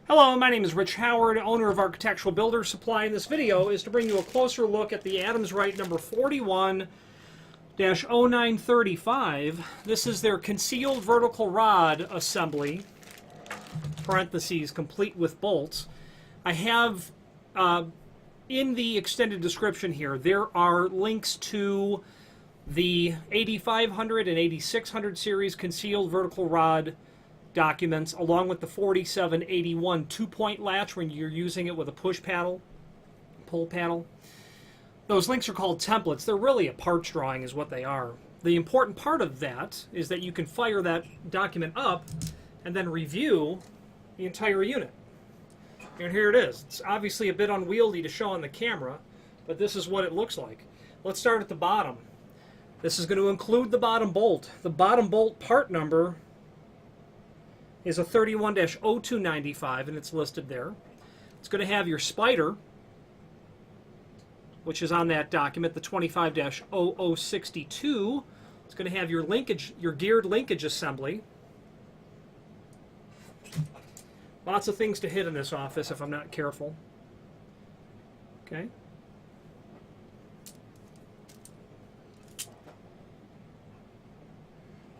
Hello, my name is Rich Howard, owner of Architectural Builder Supply. And this video is to bring you a closer look at the Adams Rite number 41-0935. This is their concealed vertical rod assembly, parentheses, complete with bolts. I have, in the extended description here, there are links to the 8500 and 8600 series concealed vertical rod documents, along with the 4781 two-point latch when you're using it with a pull paddle. Those links are called templates. They're really a parts drawing is what they are. The important part of that is that you can fire that document up and then review the entire unit. And here it is. It's obviously a bit unwieldy to show on the camera, but this is what it looks like. Let's start at the bottom. This is going to include the bottom bolt. The bottom bolt part number is a 31-0295, and it's listed there. It's going to have your spider, which is on that document, the 25-0062. It's going to have your linkage, your geared linkage assembly. Lots of things to hit in this office if I'm not careful. Okay.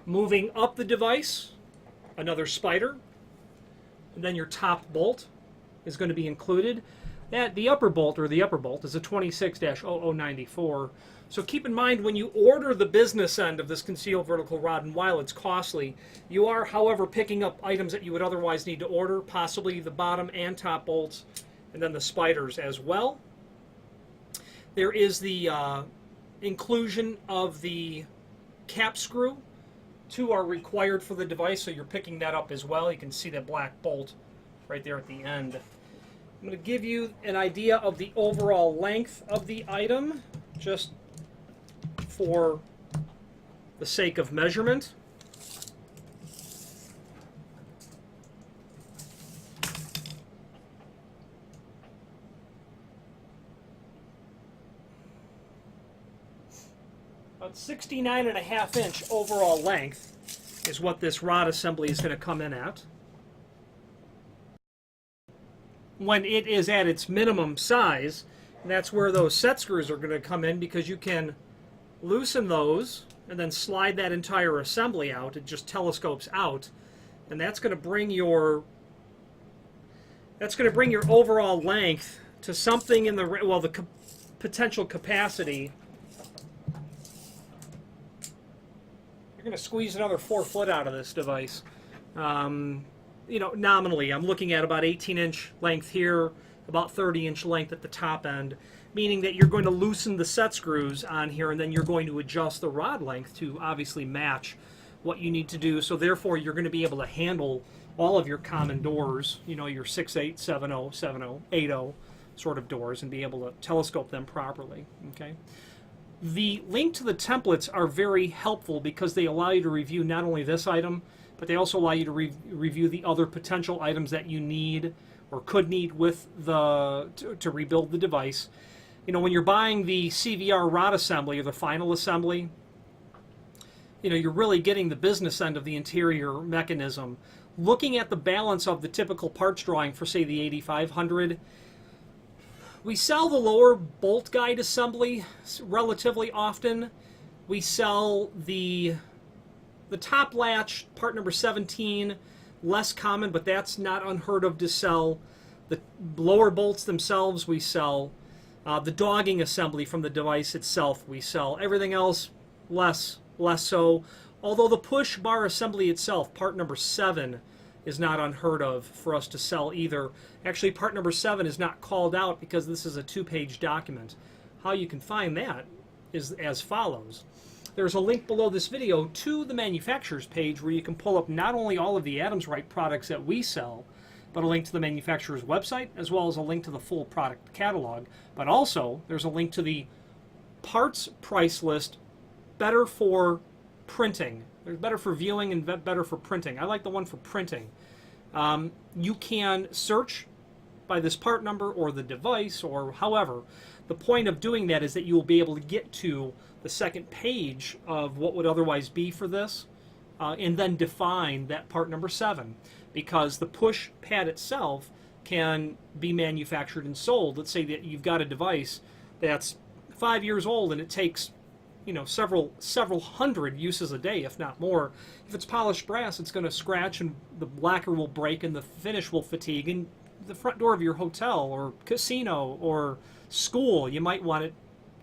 Moving up the device, another spider, and then your top bolt is going to be included. The upper bolt is a 26-0094. So keep in mind when you order the business end of this concealed vertical rod, and while it's costly, you are, however, picking up items that you would otherwise need to order, possibly the bottom and top bolts, and then the spiders as well. There is the inclusion of the cap screw. Two are required for the device, so you're picking that up as well. You can see that black bolt right there at the end. I'm going to give you an idea of the overall length of the item, just for the sake of measurement. About 69.5-inch overall length is what this rod assembly is going to come in at. When it is at its minimum size, and that's where those set screws are going to come in, because you can loosen those and then slide that entire assembly out. It just telescopes out, and that's going to bring your overall length to something in the, well, the potential capacity. You're going to squeeze another 4 foot out of this device. You know, nominally, I'm looking at about 18-inch length here, about 30-inch length at the top end, meaning that you're going to loosen the set screws on here, and then you're going to adjust the rod length to obviously match what you need to do. So therefore, you're going to be able to handle all of your common doors, you know, your 6/8, 7/0, 7/0, 8/0 sort of doors, and be able to telescope them properly. Okay. The link to the templates are very helpful because they allow you to review not only this item, but they also allow you to review the other potential items that you need or could need with to rebuild the device. You know, when you're buying the CVR rod assembly or the final assembly, you know, you're really getting the business end of the interior mechanism. Looking at the balance of the typical parts drawing for, say, the 8500, we sell the lower bolt guide assembly relatively often. We sell the top latch, part number 17, less common, but that's not unheard of to sell. The lower bolts themselves we sell. The dogging assembly from the device itself we sell. Everything else, less so. Although the push bar assembly itself, part number 7, is not unheard of for us to sell either. Actually, part number 7 is not called out because this is a 2-page document. How you can find that is as follows. There's a link below this video to the manufacturer's page where you can pull up not only all of the Adams Rite products that we sell, but a link to the manufacturer's website, as well as a link to the full product catalog. But also, there's a link to the parts price list, better for printing. There's better for viewing and better for printing. I like the one for printing. You can search by this part number or the device or however. The point of doing that is that you will be able to get to the second page of what would otherwise be for this and then define that part number 7. because the push pad itself can be manufactured and sold. Let's say that you've got a device that's 5 years old and it takes, several hundred uses a day, if not more. If it's polished brass, it's going to scratch and the lacquer will break and the finish will fatigue. And the front door of your hotel or casino or school, you might want it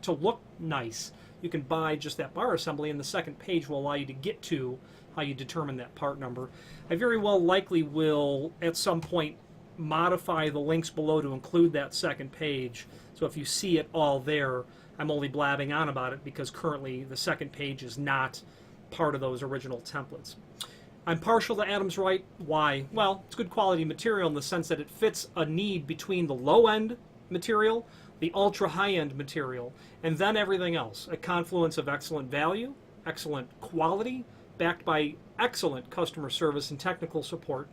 to look nice. You can buy just that bar assembly, and the second page will allow you to get to how you determine that part number. I very well likely will, at some point, modify the links below to include that second page. So if you see it all there, I'm only blabbing on about it because currently the second page is not part of those original templates. I'm partial to Adams Rite. Why? Well, it's good quality material in the sense that it fits a need between the low-end material, the ultra high-end material, and then everything else. A confluence of excellent value, excellent quality, backed by excellent customer service and technical support.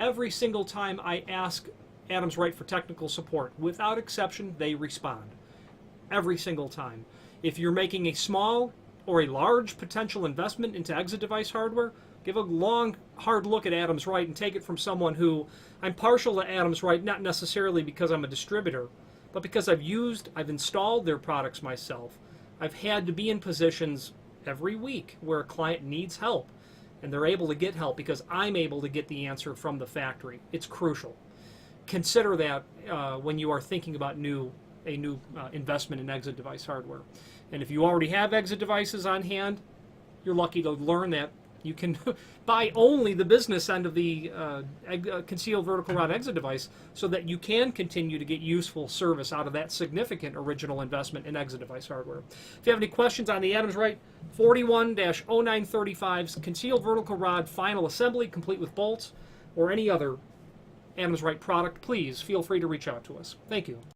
Every single time I ask Adams Rite for technical support, without exception, they respond. Every single time. If you're making a small or a large potential investment into exit device hardware, give a long, hard look at Adams Rite and take it from someone who, I'm partial to Adams Rite, not necessarily because I'm a distributor, but because I've installed their products myself. I've had to be in positions every week where a client needs help, and they're able to get help because I'm able to get the answer from the factory. It's crucial. Consider that when you are thinking about a new investment in exit device hardware. And if you already have exit devices on hand, you're lucky to learn that you can buy only the business end of the concealed vertical rod exit device so that you can continue to get useful service out of that significant original investment in exit device hardware. If you have any questions on the Adams Rite 41-0935's concealed vertical rod final assembly complete with bolts or any other Adams Rite product, please feel free to reach out to us. Thank you.